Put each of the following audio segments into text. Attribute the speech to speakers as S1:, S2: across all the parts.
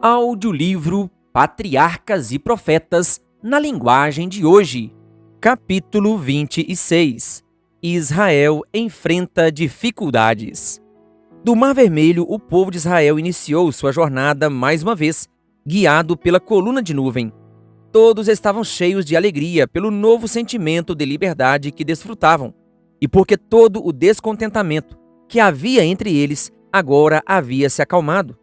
S1: Audiolivro Patriarcas e Profetas na linguagem de hoje. Capítulo 26. Israel enfrenta dificuldades. Do Mar Vermelho, o povo de Israel iniciou sua jornada mais uma vez, guiado pela coluna de nuvem. Todos estavam cheios de alegria pelo novo sentimento de liberdade que desfrutavam, e porque todo o descontentamento que havia entre eles agora havia se acalmado.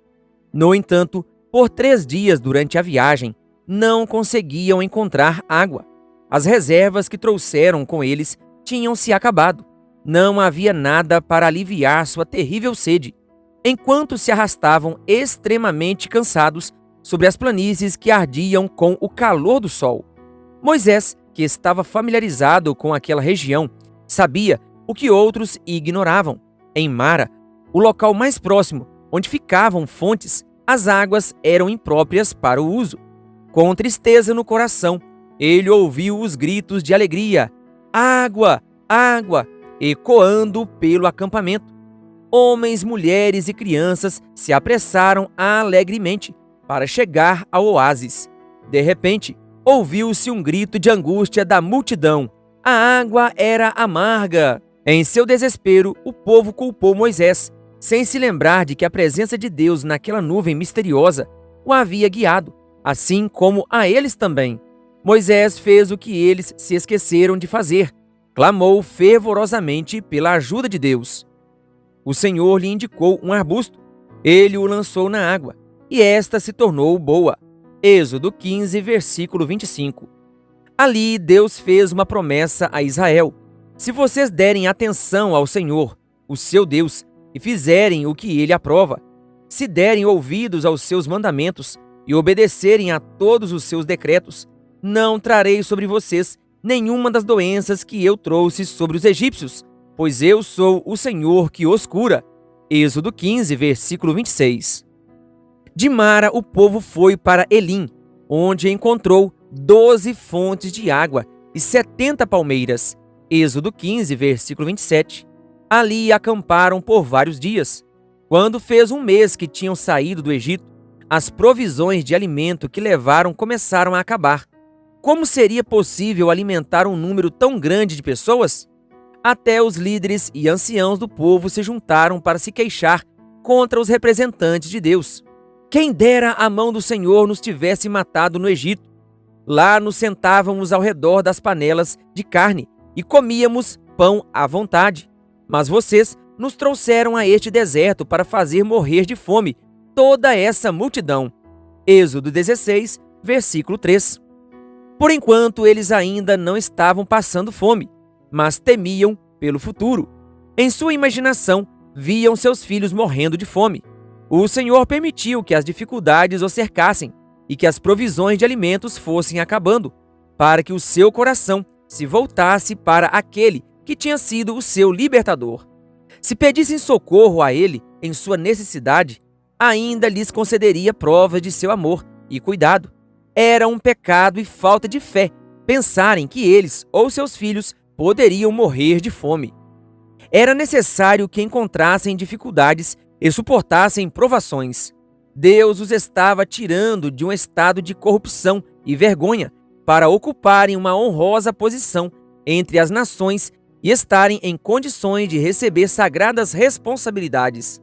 S1: No entanto, por 3 dias durante a viagem, não conseguiam encontrar água. As reservas que trouxeram com eles tinham se acabado. Não havia nada para aliviar sua terrível sede, enquanto se arrastavam extremamente cansados sobre as planícies que ardiam com o calor do sol. Moisés, que estava familiarizado com aquela região, sabia o que outros ignoravam. Em Mara, o local mais próximo, onde ficavam fontes, as águas eram impróprias para o uso. Com tristeza no coração, ele ouviu os gritos de alegria: "Água! Água!", ecoando pelo acampamento. Homens, mulheres e crianças se apressaram alegremente para chegar ao oásis. De repente, ouviu-se um grito de angústia da multidão. A água era amarga. Em seu desespero, o povo culpou Moisés, sem se lembrar de que a presença de Deus naquela nuvem misteriosa o havia guiado, assim como a eles também. Moisés fez o que eles se esqueceram de fazer. Clamou fervorosamente pela ajuda de Deus. O Senhor lhe indicou um arbusto. Ele o lançou na água, e esta se tornou boa. Êxodo 15, versículo 25. Ali Deus fez uma promessa a Israel: se vocês derem atenção ao Senhor, o seu Deus, e fizerem o que ele aprova, se derem ouvidos aos seus mandamentos e obedecerem a todos os seus decretos, não trarei sobre vocês nenhuma das doenças que eu trouxe sobre os egípcios, pois eu sou o Senhor que os cura. Êxodo 15, versículo 26. De Mara, o povo foi para Elim, onde encontrou 12 fontes de água e 70 palmeiras. Êxodo 15, versículo 27. Ali acamparam por vários dias. Quando fez 1 mês que tinham saído do Egito, as provisões de alimento que levaram começaram a acabar. Como seria possível alimentar um número tão grande de pessoas? Até os líderes e anciãos do povo se juntaram para se queixar contra os representantes de Deus. Quem dera a mão do Senhor nos tivesse matado no Egito. Lá nos sentávamos ao redor das panelas de carne e comíamos pão à vontade. Mas vocês nos trouxeram a este deserto para fazer morrer de fome toda essa multidão. Êxodo 16, versículo 3. Por enquanto, eles ainda não estavam passando fome, mas temiam pelo futuro. Em sua imaginação, viam seus filhos morrendo de fome. O Senhor permitiu que as dificuldades os cercassem e que as provisões de alimentos fossem acabando, para que o seu coração se voltasse para aquele que tinha sido o seu libertador. Se pedissem socorro a ele em sua necessidade, ainda lhes concederia provas de seu amor e cuidado. Era um pecado e falta de fé pensarem que eles ou seus filhos poderiam morrer de fome. Era necessário que encontrassem dificuldades e suportassem provações. Deus os estava tirando de um estado de corrupção e vergonha para ocuparem uma honrosa posição entre as nações e estarem em condições de receber sagradas responsabilidades.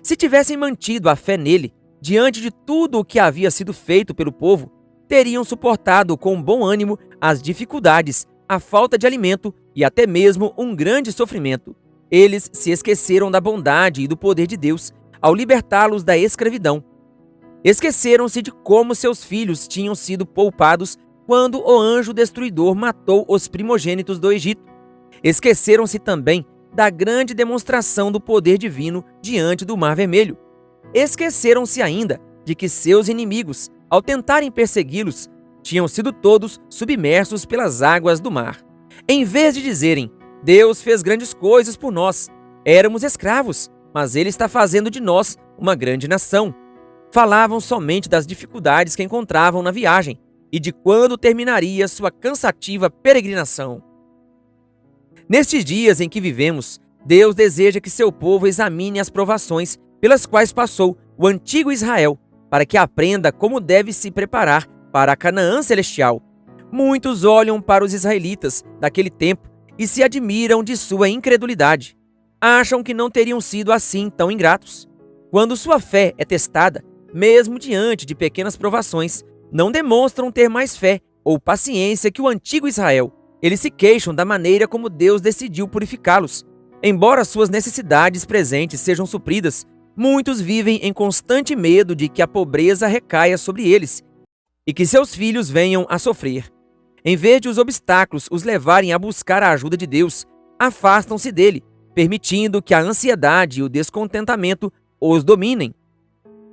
S1: Se tivessem mantido a fé nele, diante de tudo o que havia sido feito pelo povo, teriam suportado com bom ânimo as dificuldades, a falta de alimento e até mesmo um grande sofrimento. Eles se esqueceram da bondade e do poder de Deus ao libertá-los da escravidão. Esqueceram-se de como seus filhos tinham sido poupados quando o anjo destruidor matou os primogênitos do Egito. Esqueceram-se também da grande demonstração do poder divino diante do Mar Vermelho. Esqueceram-se ainda de que seus inimigos, ao tentarem persegui-los, tinham sido todos submersos pelas águas do mar. Em vez de dizerem: Deus fez grandes coisas por nós, éramos escravos, mas Ele está fazendo de nós uma grande nação, falavam somente das dificuldades que encontravam na viagem e de quando terminaria sua cansativa peregrinação. Nestes dias em que vivemos, Deus deseja que seu povo examine as provações pelas quais passou o antigo Israel, para que aprenda como deve se preparar para a Canaã celestial. Muitos olham para os israelitas daquele tempo e se admiram de sua incredulidade. Acham que não teriam sido assim tão ingratos. Quando sua fé é testada, mesmo diante de pequenas provações, não demonstram ter mais fé ou paciência que o antigo Israel. Eles se queixam da maneira como Deus decidiu purificá-los. Embora suas necessidades presentes sejam supridas, muitos vivem em constante medo de que a pobreza recaia sobre eles e que seus filhos venham a sofrer. Em vez de os obstáculos os levarem a buscar a ajuda de Deus, afastam-se dele, permitindo que a ansiedade e o descontentamento os dominem.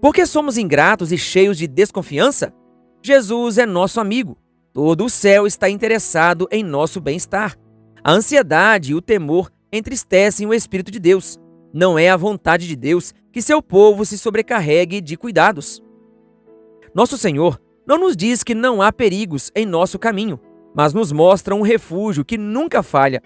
S1: Por que somos ingratos e cheios de desconfiança? Jesus é nosso amigo. Todo o céu está interessado em nosso bem-estar. A ansiedade e o temor entristecem o Espírito de Deus. Não é a vontade de Deus que seu povo se sobrecarregue de cuidados. Nosso Senhor não nos diz que não há perigos em nosso caminho, mas nos mostra um refúgio que nunca falha.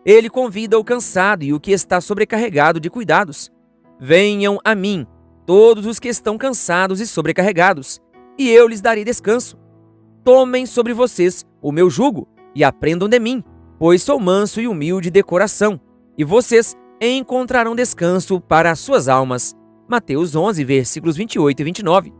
S1: Ele convida o cansado e o que está sobrecarregado de cuidados. Venham a mim, todos os que estão cansados e sobrecarregados, e eu lhes darei descanso. Tomem sobre vocês o meu jugo e aprendam de mim, pois sou manso e humilde de coração, e vocês encontrarão descanso para as suas almas. Mateus 11, versículos 28 e 29.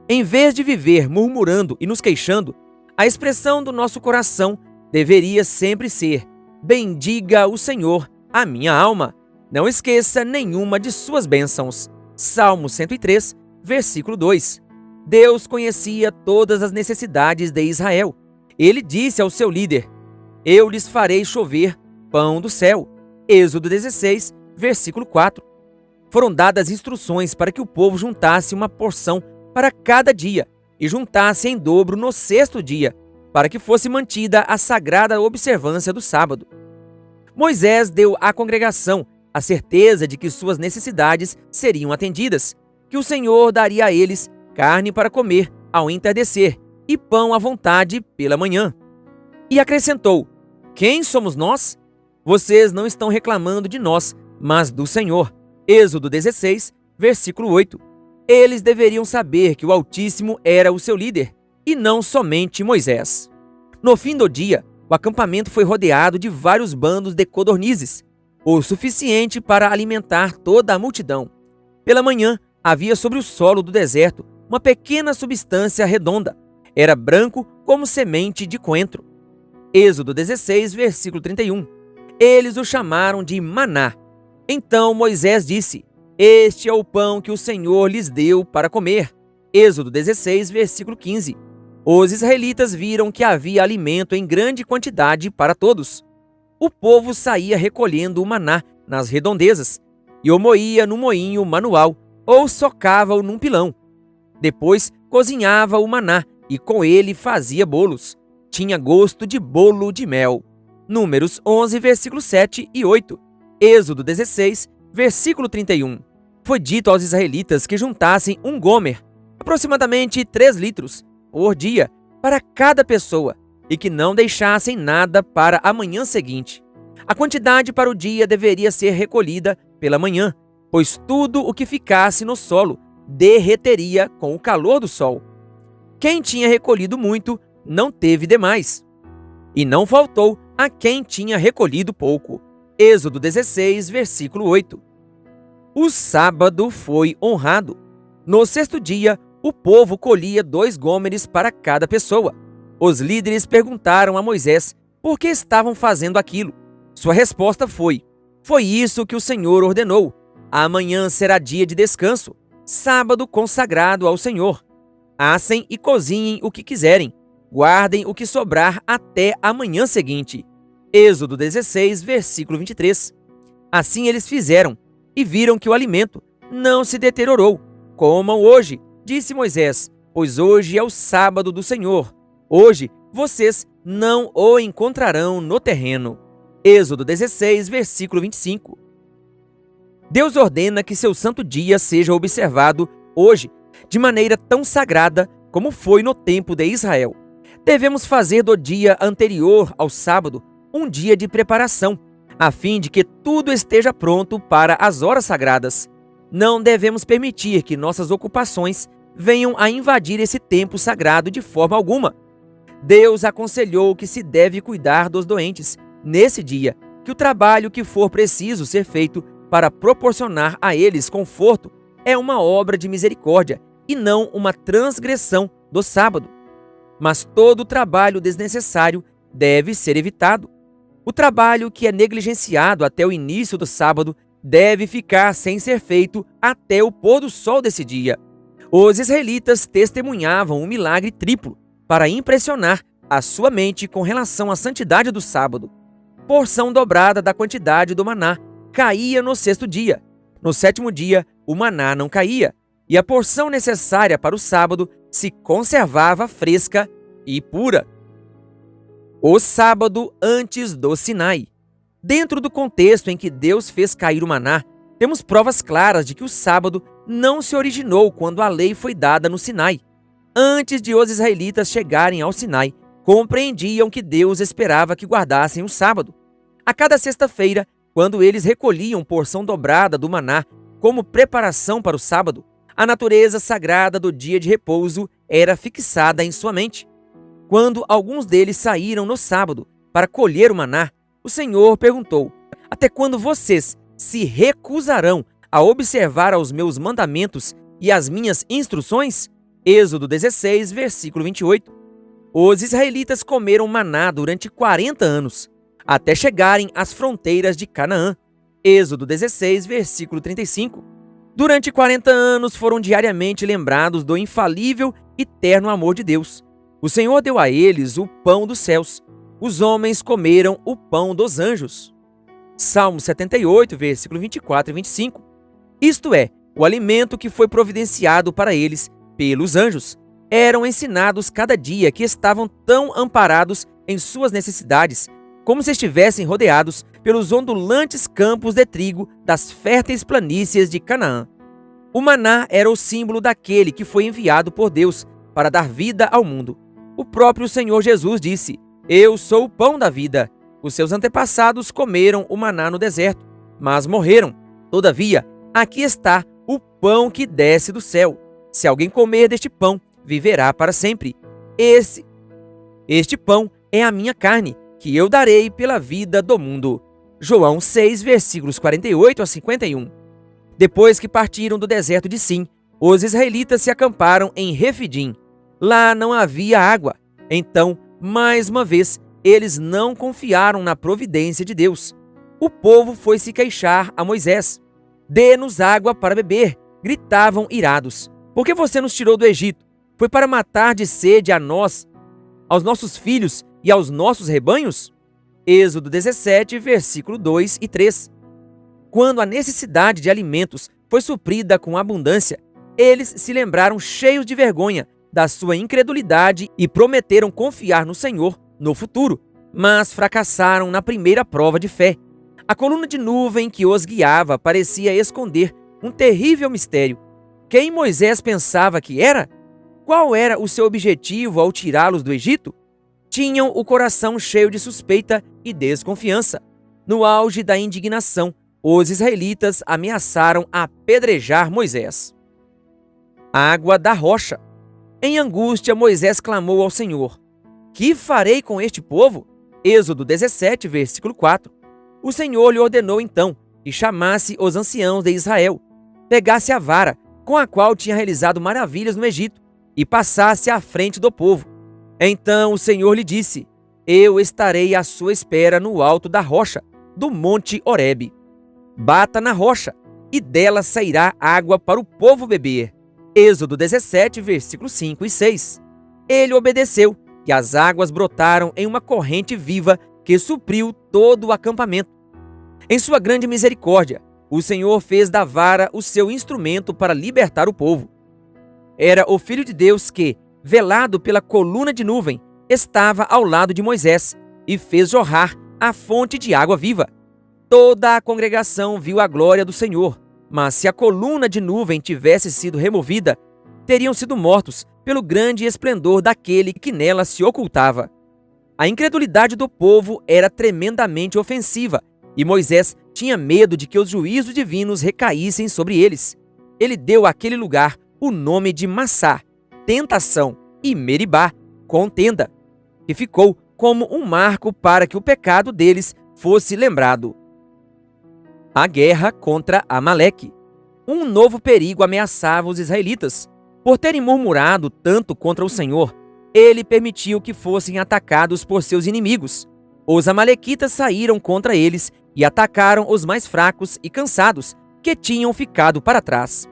S1: Em vez de viver murmurando e nos queixando, a expressão do nosso coração deveria sempre ser: bendiga o Senhor, a minha alma. Não esqueça nenhuma de suas bênçãos. Salmo 103, versículo 2. Deus conhecia todas as necessidades de Israel. Ele disse ao seu líder: eu lhes farei chover pão do céu. Êxodo 16, versículo 4. Foram dadas instruções para que o povo juntasse uma porção para cada dia e juntasse em dobro no sexto dia, para que fosse mantida a sagrada observância do sábado. Moisés deu à congregação a certeza de que suas necessidades seriam atendidas, que o Senhor daria a eles carne para comer ao entardecer e pão à vontade pela manhã. E acrescentou: quem somos nós? Vocês não estão reclamando de nós, mas do Senhor. Êxodo 16, versículo 8. Eles deveriam saber que o Altíssimo era o seu líder, e não somente Moisés. No fim do dia, o acampamento foi rodeado de vários bandos de codornizes, o suficiente para alimentar toda a multidão. Pela manhã, havia sobre o solo do deserto uma pequena substância redonda. Era branco como semente de coentro. Êxodo 16, versículo 31. Eles o chamaram de maná. Então Moisés disse: este é o pão que o Senhor lhes deu para comer. Êxodo 16, versículo 15. Os israelitas viram que havia alimento em grande quantidade para todos. O povo saía recolhendo o maná nas redondezas e o moía no moinho manual ou socava-o num pilão. Depois cozinhava o maná e com ele fazia bolos. Tinha gosto de bolo de mel. Números 11, versículos 7 e 8. Êxodo 16, versículo 31. Foi dito aos israelitas que juntassem um gomer, aproximadamente 3 litros, por dia, para cada pessoa, e que não deixassem nada para a manhã seguinte. A quantidade para o dia deveria ser recolhida pela manhã, pois tudo o que ficasse no solo derreteria com o calor do sol. Quem tinha recolhido muito não teve demais, e não faltou a quem tinha recolhido pouco. Êxodo 16, versículo 8. O sábado foi honrado. No sexto dia, o povo colhia 2 gômeres para cada pessoa. Os líderes perguntaram a Moisés por que estavam fazendo aquilo. Sua resposta foi: foi isso que o Senhor ordenou. Amanhã será dia de descanso, sábado consagrado ao Senhor. Assem e cozinhem o que quiserem. Guardem o que sobrar até a manhã seguinte. Êxodo 16, versículo 23. Assim eles fizeram, e viram que o alimento não se deteriorou. Comam hoje, disse Moisés, pois hoje é o sábado do Senhor. Hoje vocês não o encontrarão no terreno. Êxodo 16, versículo 25. Deus ordena que seu santo dia seja observado hoje, de maneira tão sagrada como foi no tempo de Israel. Devemos fazer do dia anterior ao sábado um dia de preparação, a fim de que tudo esteja pronto para as horas sagradas. Não devemos permitir que nossas ocupações venham a invadir esse templo sagrado de forma alguma. Deus aconselhou que se deve cuidar dos doentes nesse dia, que o trabalho que for preciso ser feito para proporcionar a eles conforto é uma obra de misericórdia e não uma transgressão do sábado. Mas todo trabalho desnecessário deve ser evitado. O trabalho que é negligenciado até o início do sábado deve ficar sem ser feito até o pôr do sol desse dia. Os israelitas testemunhavam um milagre triplo para impressionar a sua mente com relação à santidade do sábado. Porção dobrada da quantidade do maná caía no sexto dia. No sétimo dia, o maná não caía, e a porção necessária para o sábado se conservava fresca e pura. O sábado antes do Sinai. Dentro do contexto em que Deus fez cair o maná, temos provas claras de que o sábado não se originou quando a lei foi dada no Sinai. Antes de os israelitas chegarem ao Sinai, compreendiam que Deus esperava que guardassem o sábado. A cada sexta-feira, quando eles recolhiam porção dobrada do maná como preparação para o sábado, a natureza sagrada do dia de repouso era fixada em sua mente. Quando alguns deles saíram no sábado para colher o maná, o Senhor perguntou: até quando vocês se recusarão a observar aos meus mandamentos e as minhas instruções? Êxodo 16, versículo 28. Os israelitas comeram maná durante 40 anos, até chegarem às fronteiras de Canaã. Êxodo 16, versículo 35. Durante 40 anos foram diariamente lembrados do infalível e terno amor de Deus. O Senhor deu a eles o pão dos céus. Os homens comeram o pão dos anjos. Salmo 78, versículo 24 e 25. Isto é, o alimento que foi providenciado para eles pelos anjos. Eram ensinados cada dia que estavam tão amparados em suas necessidades, como se estivessem rodeados pelos ondulantes campos de trigo das férteis planícies de Canaã. O maná era o símbolo daquele que foi enviado por Deus para dar vida ao mundo. O próprio Senhor Jesus disse: eu sou o pão da vida. Os seus antepassados comeram o maná no deserto, mas morreram. Todavia, aqui está o pão que desce do céu. Se alguém comer deste pão, viverá para sempre. Este pão é a minha carne, que eu darei pela vida do mundo. João 6, versículos 48 a 51. Depois que partiram do deserto de Sim, os israelitas se acamparam em Refidim. Lá não havia água. Então, mais uma vez, eles não confiaram na providência de Deus. O povo foi se queixar a Moisés. Dê-nos água para beber, gritavam irados. Por que você nos tirou do Egito? Foi para matar de sede a nós, aos nossos filhos e aos nossos rebanhos? Êxodo 17, versículo 2 e 3. Quando a necessidade de alimentos foi suprida com abundância, eles se lembraram cheios de vergonha da sua incredulidade e prometeram confiar no Senhor no futuro, mas fracassaram na primeira prova de fé. A coluna de nuvem que os guiava parecia esconder um terrível mistério. Quem Moisés pensava que era? Qual era o seu objetivo ao tirá-los do Egito? Tinham o coração cheio de suspeita e desconfiança. No auge da indignação, os israelitas ameaçaram apedrejar Moisés. Água da rocha. Em angústia, Moisés clamou ao Senhor: que farei com este povo? Êxodo 17, versículo 4. O Senhor lhe ordenou então que chamasse os anciãos de Israel, pegasse a vara, com a qual tinha realizado maravilhas no Egito, e passasse à frente do povo. Então o Senhor lhe disse: eu estarei à sua espera no alto da rocha, do monte Horebe. Bata na rocha, e dela sairá água para o povo beber. Êxodo 17, versículos 5 e 6. Ele obedeceu, e as águas brotaram em uma corrente viva que supriu todo o acampamento. Em sua grande misericórdia, o Senhor fez da vara o seu instrumento para libertar o povo. Era o Filho de Deus que, velado pela coluna de nuvem, estava ao lado de Moisés e fez jorrar a fonte de água viva. Toda a congregação viu a glória do Senhor, mas se a coluna de nuvem tivesse sido removida, teriam sido mortos pelo grande esplendor daquele que nela se ocultava. A incredulidade do povo era tremendamente ofensiva, e Moisés tinha medo de que os juízos divinos recaíssem sobre eles. Ele deu àquele lugar o nome de Massá, tentação, e Meribá, contenda, que ficou como um marco para que o pecado deles fosse lembrado. A guerra contra Amaleque. Um novo perigo ameaçava os israelitas. Por terem murmurado tanto contra o Senhor, ele permitiu que fossem atacados por seus inimigos. Os amalequitas saíram contra eles e atacaram os mais fracos e cansados, que tinham ficado para trás.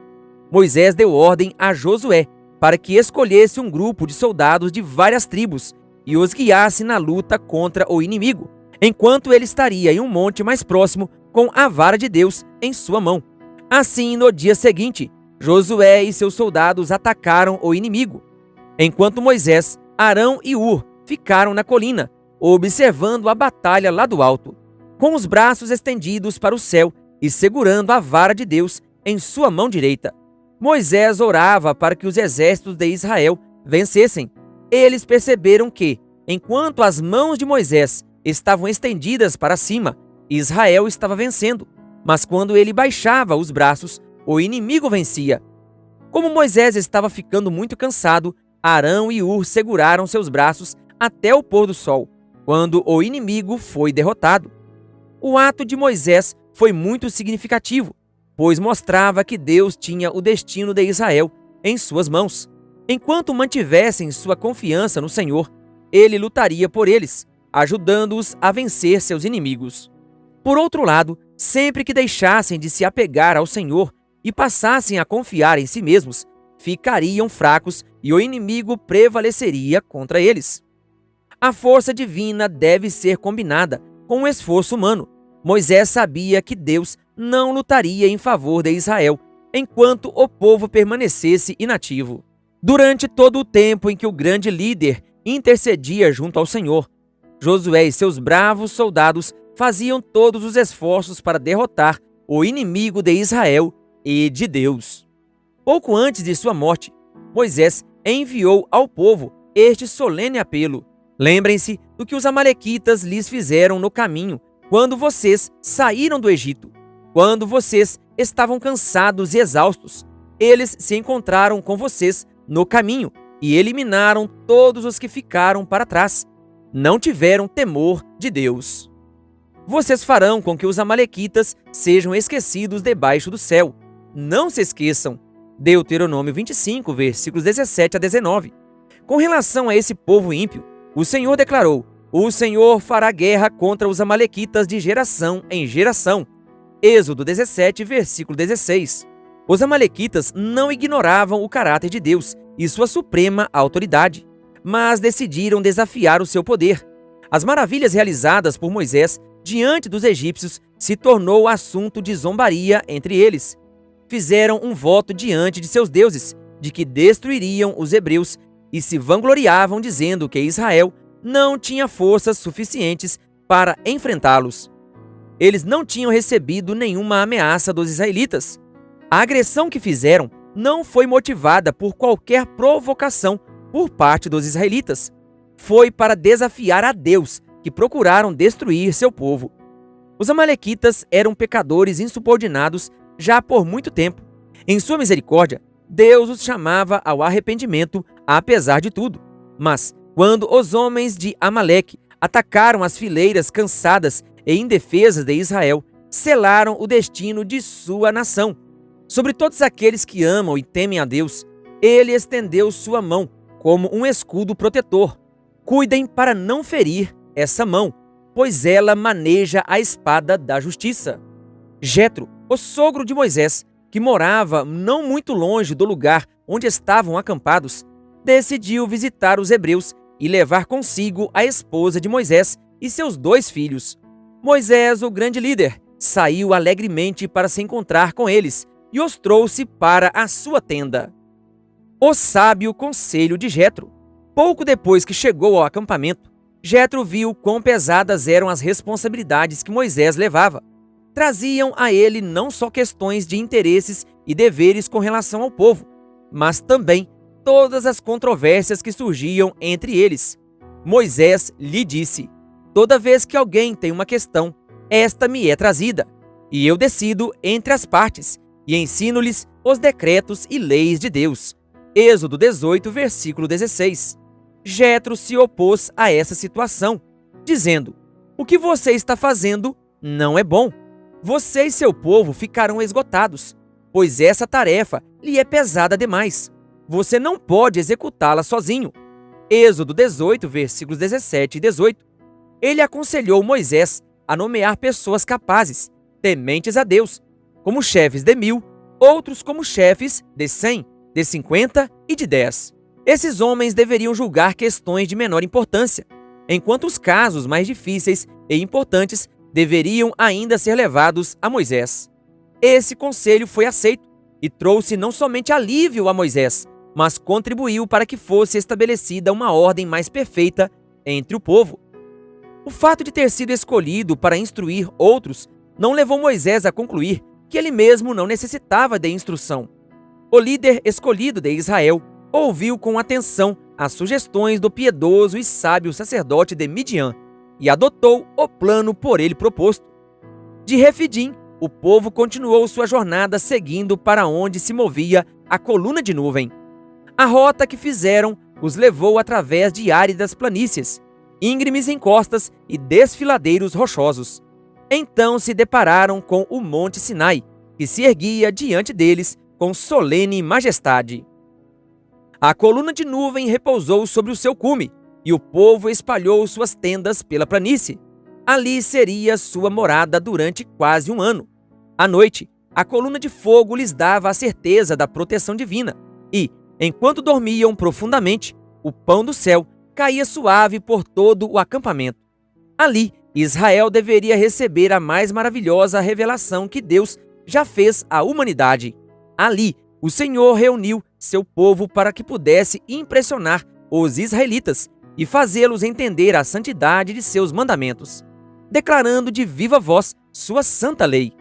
S1: Moisés deu ordem a Josué para que escolhesse um grupo de soldados de várias tribos e os guiasse na luta contra o inimigo, enquanto ele estaria em um monte mais próximo com a vara de Deus em sua mão. Assim, no dia seguinte, Josué e seus soldados atacaram o inimigo, enquanto Moisés, Arão e Hur ficaram na colina, observando a batalha lá do alto, com os braços estendidos para o céu e segurando a vara de Deus em sua mão direita. Moisés orava para que os exércitos de Israel vencessem. Eles perceberam que, enquanto as mãos de Moisés estavam estendidas para cima, Israel estava vencendo, mas quando ele baixava os braços, o inimigo vencia. Como Moisés estava ficando muito cansado, Arão e Hur seguraram seus braços até o pôr do sol, quando o inimigo foi derrotado. O ato de Moisés foi muito significativo, pois mostrava que Deus tinha o destino de Israel em suas mãos. Enquanto mantivessem sua confiança no Senhor, ele lutaria por eles, ajudando-os a vencer seus inimigos. Por outro lado, sempre que deixassem de se apegar ao Senhor e passassem a confiar em si mesmos, ficariam fracos e o inimigo prevaleceria contra eles. A força divina deve ser combinada com o esforço humano. Moisés sabia que Deus não lutaria em favor de Israel enquanto o povo permanecesse inativo. Durante todo o tempo em que o grande líder intercedia junto ao Senhor, Josué e seus bravos soldados faziam todos os esforços para derrotar o inimigo de Israel e de Deus. Pouco antes de sua morte, Moisés enviou ao povo este solene apelo: lembrem-se do que os amalequitas lhes fizeram no caminho quando vocês saíram do Egito. Quando vocês estavam cansados e exaustos, eles se encontraram com vocês no caminho e eliminaram todos os que ficaram para trás. Não tiveram temor de Deus. Vocês farão com que os amalequitas sejam esquecidos debaixo do céu. Não se esqueçam. Deuteronômio 25, versículos 17 a 19. Com relação a esse povo ímpio, o Senhor declarou: o Senhor fará guerra contra os amalequitas de geração em geração. Êxodo 17, versículo 16. Os amalequitas não ignoravam o caráter de Deus e sua suprema autoridade, mas decidiram desafiar o seu poder. As maravilhas realizadas por Moisés diante dos egípcios se tornou assunto de zombaria entre eles. Fizeram um voto diante de seus deuses de que destruiriam os hebreus e se vangloriavam dizendo que Israel não tinha forças suficientes para enfrentá-los. Eles não tinham recebido nenhuma ameaça dos israelitas. A agressão que fizeram não foi motivada por qualquer provocação por parte dos israelitas. Foi para desafiar a Deus que procuraram destruir seu povo. Os amalequitas eram pecadores insubordinados já por muito tempo. Em sua misericórdia, Deus os chamava ao arrependimento, apesar de tudo. Mas, quando os homens de Amaleque atacaram as fileiras cansadas e indefesas de Israel, selaram o destino de sua nação. Sobre todos aqueles que amam e temem a Deus, ele estendeu sua mão como um escudo protetor. Cuidem para não ferir essa mão, pois ela maneja a espada da justiça. Jetro, o sogro de Moisés, que morava não muito longe do lugar onde estavam acampados, decidiu visitar os hebreus e levar consigo a esposa de Moisés e seus 2 filhos. Moisés, o grande líder, saiu alegremente para se encontrar com eles e os trouxe para a sua tenda. O sábio conselho de Jetro. Pouco depois que chegou ao acampamento, Jetro viu quão pesadas eram as responsabilidades que Moisés levava. Traziam a ele não só questões de interesses e deveres com relação ao povo, mas também todas as controvérsias que surgiam entre eles. Moisés lhe disse: toda vez que alguém tem uma questão, esta me é trazida, e eu decido entre as partes, e ensino-lhes os decretos e leis de Deus. Êxodo 18, versículo 16. Jetro se opôs a essa situação, dizendo: "O que você está fazendo não é bom. Você e seu povo ficarão esgotados, pois essa tarefa lhe é pesada demais. Você não pode executá-la sozinho." Êxodo 18, versículos 17 e 18. Ele aconselhou Moisés a nomear pessoas capazes, tementes a Deus, como chefes de 1.000, outros como chefes de 100, de 50 e de 10. Esses homens deveriam julgar questões de menor importância, enquanto os casos mais difíceis e importantes deveriam ainda ser levados a Moisés. Esse conselho foi aceito e trouxe não somente alívio a Moisés, mas contribuiu para que fosse estabelecida uma ordem mais perfeita entre o povo. O fato de ter sido escolhido para instruir outros não levou Moisés a concluir que ele mesmo não necessitava de instrução. O líder escolhido de Israel ouviu com atenção as sugestões do piedoso e sábio sacerdote de Midian e adotou o plano por ele proposto. De Refidim, o povo continuou sua jornada seguindo para onde se movia a coluna de nuvem. A rota que fizeram os levou através de áridas planícies, íngremes encostas e desfiladeiros rochosos. Então se depararam com o Monte Sinai, que se erguia diante deles com solene majestade. A coluna de nuvem repousou sobre o seu cume, e o povo espalhou suas tendas pela planície. Ali seria sua morada durante quase um ano. À noite, a coluna de fogo lhes dava a certeza da proteção divina, e, enquanto dormiam profundamente, o pão do céu caía suave por todo o acampamento. Ali, Israel deveria receber a mais maravilhosa revelação que Deus já fez à humanidade. Ali, o Senhor reuniu seu povo para que pudesse impressionar os israelitas e fazê-los entender a santidade de seus mandamentos, declarando de viva voz sua santa lei.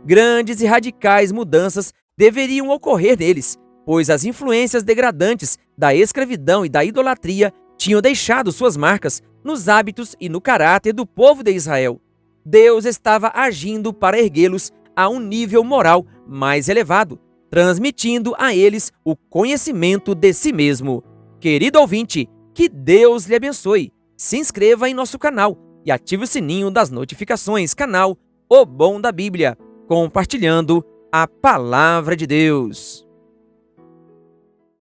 S1: Grandes e radicais mudanças deveriam ocorrer neles, pois as influências degradantes da escravidão e da idolatria tinham deixado suas marcas nos hábitos e no caráter do povo de Israel. Deus estava agindo para erguê-los a um nível moral mais elevado, transmitindo a eles o conhecimento de si mesmo. Querido ouvinte, que Deus lhe abençoe. Se inscreva em nosso canal e ative o sininho das notificações. Canal O Bom da Bíblia, compartilhando a Palavra de Deus.